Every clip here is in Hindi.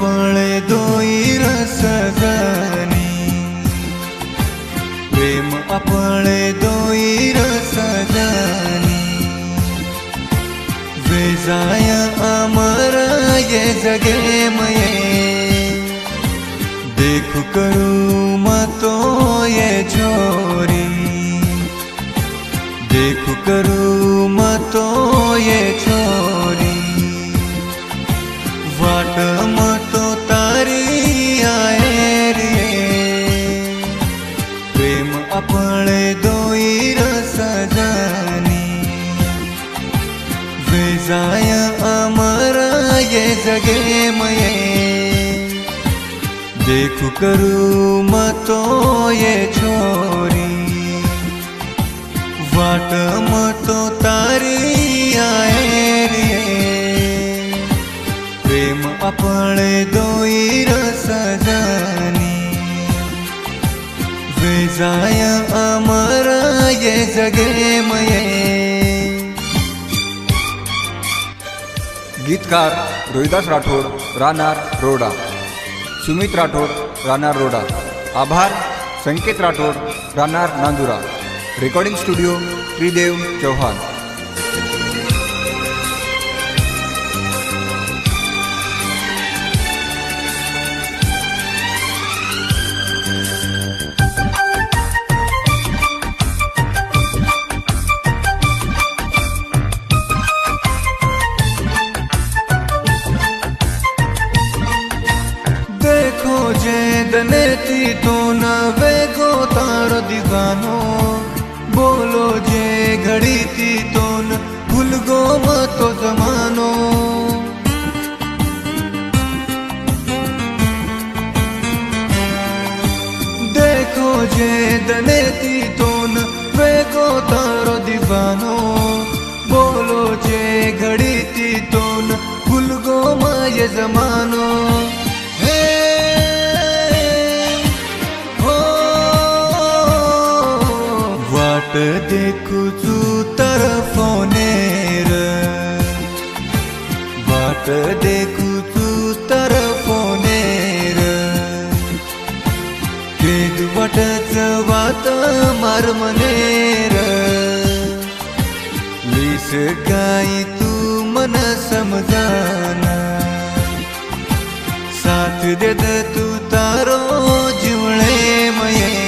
अपने दोई रसदानी, प्रेम अपने दोई रसदानी। वेजाय अमर ये जगे मये, देखू करूँ मतो ये छोरी, देखू करूँ मतो ये छोरी। वाट मतो तारी आए रे, प्रेम अपने दोई रसदानी। वेजाय अमर ये जगे मये, देखू करूँ मतो ये छोरी। वाट मतो तारी आए रे, प्रेम अपने दोई रसदानी। वेजाय अमर ये जगे मये। गीतकार रोहिदास राठोड, राहणार रोडा। सुमित राठोड, राहणार रोडा। आभार संकेत राठोड, राहणार नांदुरा। रेकॉर्डिंग स्टुडिओ त्रिदेव चौहान। देखो जे दनेती तो न वेगो तारो दीवानो, बोलो जे घड़ी थी तो न भूल गो मतो जमानो। देखो जे दनेती तो न वेगो तारो दीवानो, बोलो जे घड़ी थी तो न भूल गो ये जमानो। वाट देखू तू तरफोनेर, वाट देखू तू तरफोनेर। केद वाटच वात मार मनेर, लीस गाई तू मन समजाना। साथ देत तू तारो जीवणे मये,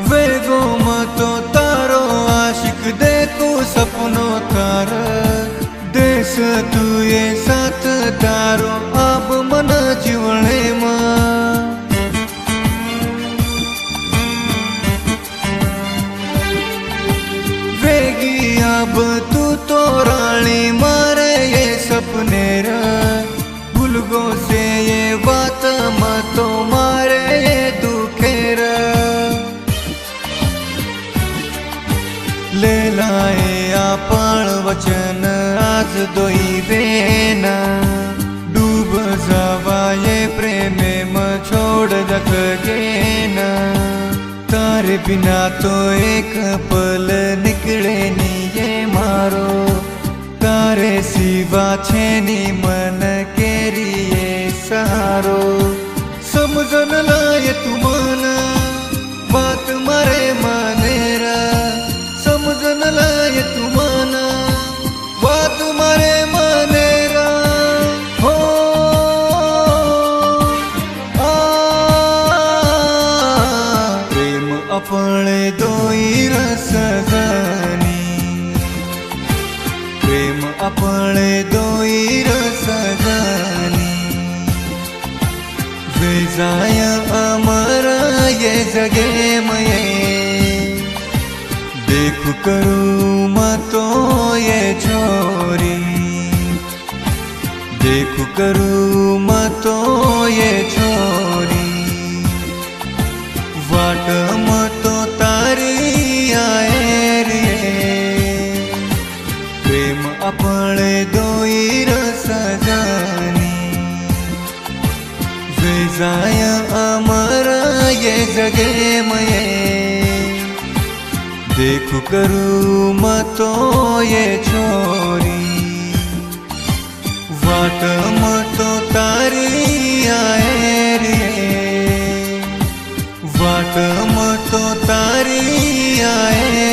वेगो मतो तारो आशिक देखो सपनो तार। देश तू ये साथ तारो अब मन जीवने मां। वेगी अब तू तो रानी मारे ये सपने रा। भूल गो से ये बात मतो मारे ये दुखेरा। ले लाए आपण वचन आज दोई बेना, डूब जावा ये प्रेमे म छोड़ जगेना। तारे बिना तो एक पल निकले नी ये मारो, तारे सिवा छे नी मन केरी ये सहारो। समझन लाए तू मन बात मारे मानेरा, समझन लाए तू मन बात मारे मानेरा। हो प्रेम अपने दोई रसदानी, प्रेम अपने दोई सजानी वे जाया अमरा ये जगे मये देखू करूँ मतो ये छोरी देखू करूँ मतो ये छोरी वाट मतो तारी आए रे प्रेम अपने दोई सजानी वे जाया अमरा ये जगे मये देखू करूँ मतो ये छोरी वाट मतो तारी आए रे वाट मतो तारी आए